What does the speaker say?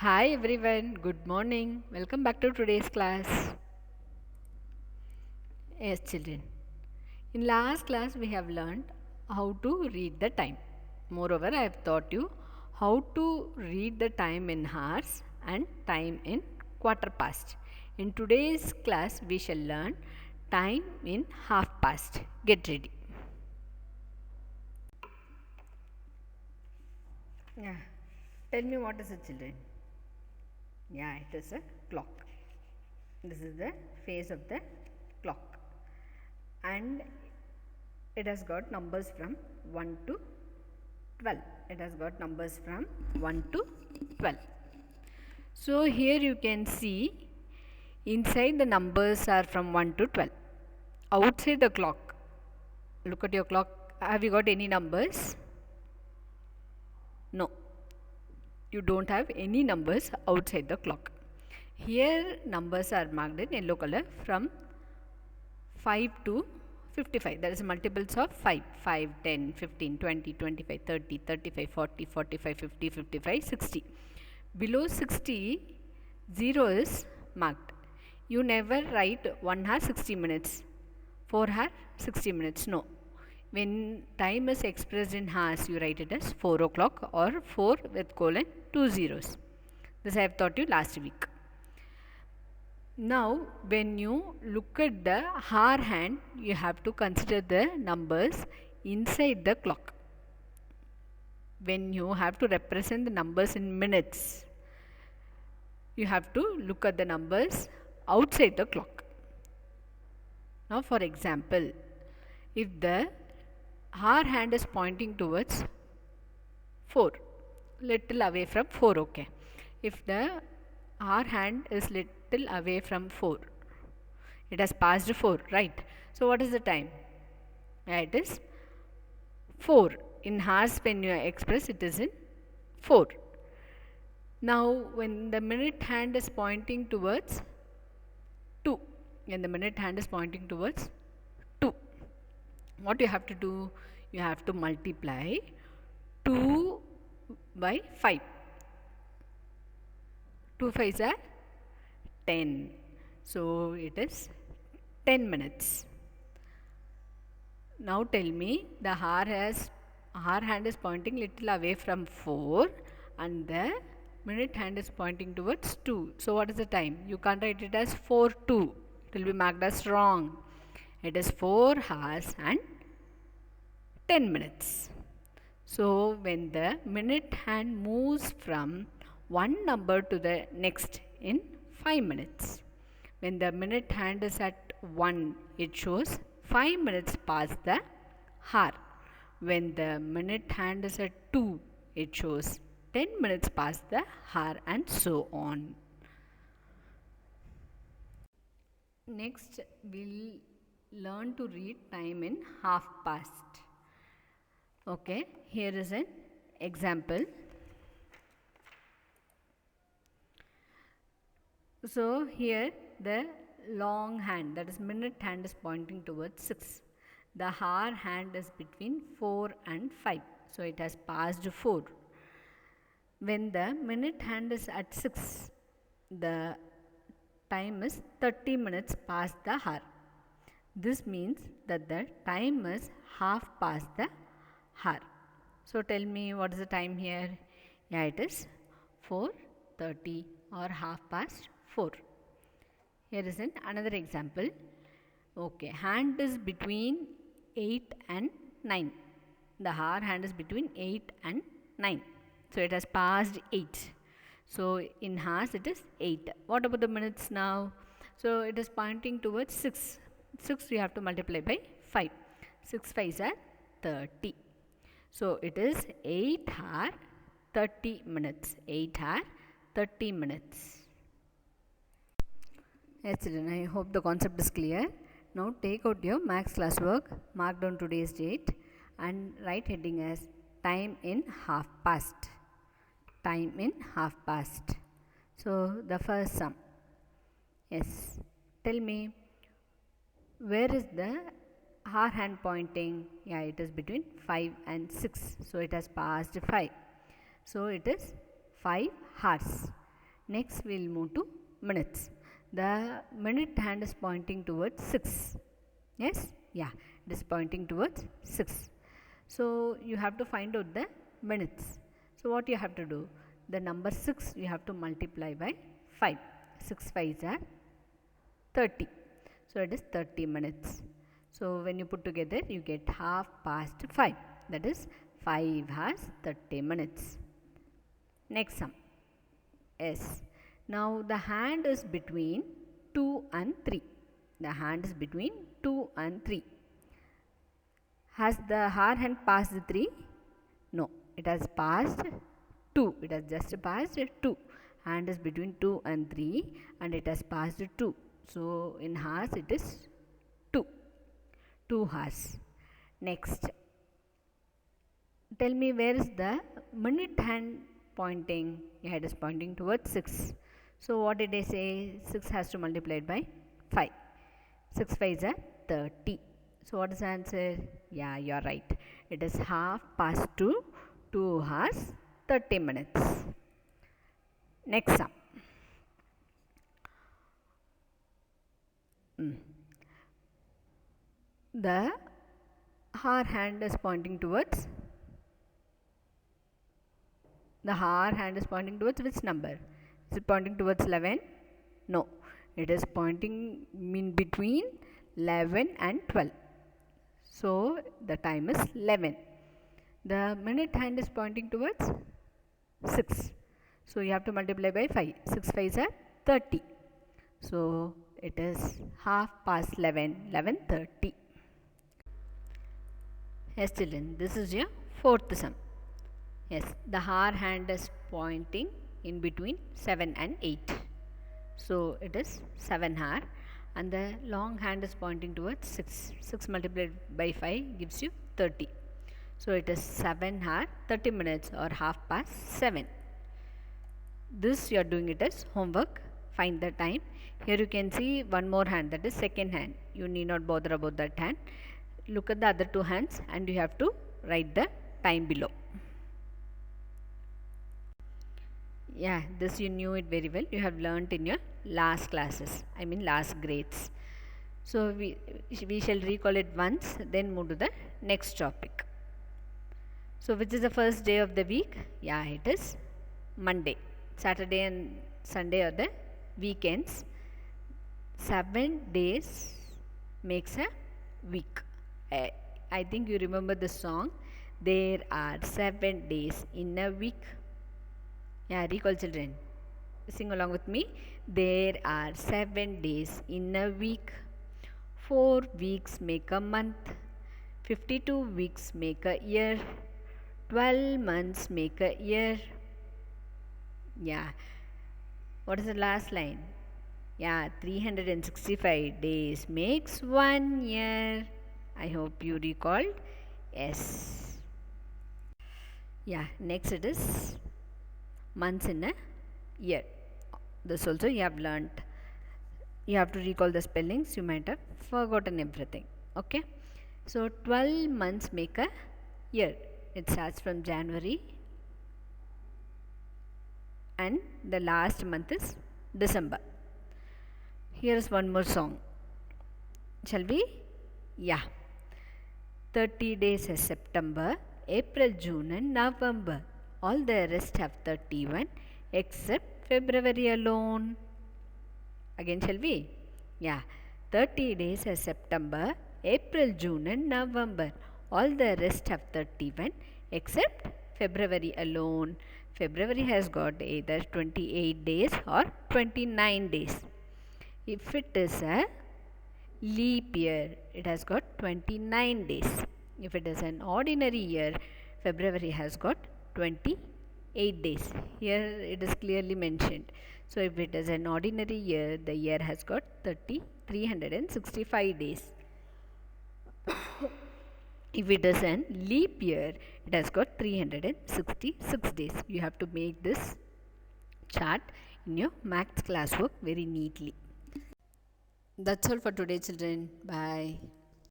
Hi everyone, good morning. Welcome back to today's class. Yes, children. In last class, we have learned how to read the time. Moreover, I have taught you how to read the time in hours and time in quarter past. In today's class, we shall learn time in half past. Get ready. Yeah. Tell me what is it, children? Yeah, it is a clock. This is the face of the clock, and it has got numbers from 1 to 12. It has got numbers from 1 to 12. So here you can see inside the numbers are from 1 to 12. Outside the clock, look at your clock. Have you got any numbers? No, you don't have any numbers outside the clock. Here numbers are marked in yellow color from 5 to 55. That is multiples of 5. 5, 10, 15, 20, 25, 30, 35, 40, 45, 50, 55, 60. Below 60, 0 is marked. You never write 1 hour 60 minutes, 4 hour 60 minutes. No. When time is expressed in hours, you write it as 4 o'clock or 4 with colon 2 zeros. This I have taught you last week. Now, when you look at the hour hand, you have to consider the numbers inside the clock. When you have to represent the numbers in minutes, you have to look at the numbers outside the clock. Now, for example, if the hour hand is pointing towards 4, little away from 4, okay. If the hour hand is little away from 4, it has passed 4, right? So what is the time? Yeah, it is 4. In hours, when you express, it is in 4. Now when the minute hand is pointing towards 2, when the minute hand is pointing towards 2, what you have to do? You have to multiply 2 by 5. 2 5s are 10. So it is 10 minutes. Now tell me, the hour hand is pointing little away from 4 and the minute hand is pointing towards 2. So what is the time? You can't write it as 4:02. It will be marked as wrong. It is 4 hours and 10 minutes. So when the minute hand moves from one number to the next in 5 minutes, when the minute hand is at 1, it shows 5 minutes past the hour. When the minute hand is at 2, it shows 10 minutes past the hour, and so on. Next, we'll learn to read time in half past. Okay, here is an example. So here the long hand, that is minute hand, is pointing towards 6. The hour hand is between 4 and 5. So it has passed 4. When the minute hand is at 6, the time is 30 minutes past the hour. This means that the time is half past the hour. So tell me, what is the time here? Yeah, it is 4:30 or half past 4. Here is another example. Okay, hand is between 8 and 9. The hour hand is between 8 and 9. So it has passed 8. So in hours it is 8. What about the minutes now? So it is pointing towards 6. 6 you have to multiply by 5. 6 5s are 30. So it is 8 hour 30 minutes. 8 hour 30 minutes. Yes, children, I hope the concept is clear. Now take out your maths classwork, mark down today's date and write heading as time in half past. Time in half past. So the first sum. Yes, tell me, where is the hour hand pointing? Yeah, it is between 5 and 6. So it has passed 5. So it is 5 hours. Next we will move to minutes. The minute hand is pointing towards 6. Yes? Yeah, it is pointing towards 6. So you have to find out the minutes. So what you have to do? The number 6 you have to multiply by 5. 6 5s are 30. So it is 30 minutes. So when you put together you get 5:30. That is 5 hours 30 minutes. Next sum. S. Now the hand is between 2 and 3. The hand is between 2 and 3. Has the hour hand passed 3? No, it has passed 2. It has just passed 2. Hand is between 2 and 3 and it has passed 2. So in hours it is 2. 2 hours. Next. Tell me, where is the minute hand pointing? Yeah, it is pointing towards 6. So what did I say? 6 has to multiply it by 5. 6 5s are 30. So what is the answer? Yeah, you are right. It is 2:30, 2 hours 30 minutes. Next sum. The hour hand is pointing towards which number? Is it pointing towards 11? No, it is pointing in between 11 and 12. So the time is 11. The minute hand is pointing towards 6. So you have to multiply by 5. 6 5s are 30. So it is 11:30, 11:30. Yes children, this is your fourth sum. Yes, the hour hand is pointing in between 7 and 8. So it is 7 hour, and the long hand is pointing towards 6. 6 multiplied by 5 gives you 30. So it is 7 hour 30 minutes or 7:30. This you are doing it as homework. Find the time. Here you can see one more hand, that is second hand. You need not bother about that hand. Look at the other two hands and you have to write the time below. Yeah, this you knew it very well. You have learnt in your last classes, last grades. So we shall recall it once, then move to the next topic. So which is the first day of the week? Yeah, it is Monday. Saturday and Sunday are the weekends. 7 days makes a week. I think you remember the song, there are 7 days in a week. Yeah, recall children. Sing along with me. There are 7 days in a week. 4 weeks make a month. 52 weeks make a year. 12 months make a year. Yeah. What is the last line? Yeah, 365 days makes 1 year. I hope you recalled. Yes. Yeah, next it is months in a year. This also you have learnt. You have to recall the spellings. You might have forgotten everything. Okay. So 12 months make a year. It starts from January and the last month is December. Here is one more song. Shall we? Yeah. 30 days is September, April, June and November. All the rest have 31 except February alone. Again shall we? Yeah. 30 days is September, April, June and November. All the rest have 31 except February alone. February has got either 28 days or 29 days. If it is a leap year, it has got 29 days. If it is an ordinary year, February has got 28 days. Here it is clearly mentioned. So if it is an ordinary year, the year has got 365 days. If it is an leap year, it has got 366 days. You have to make this chart in your maths classwork very neatly. That's all for today, children. Bye.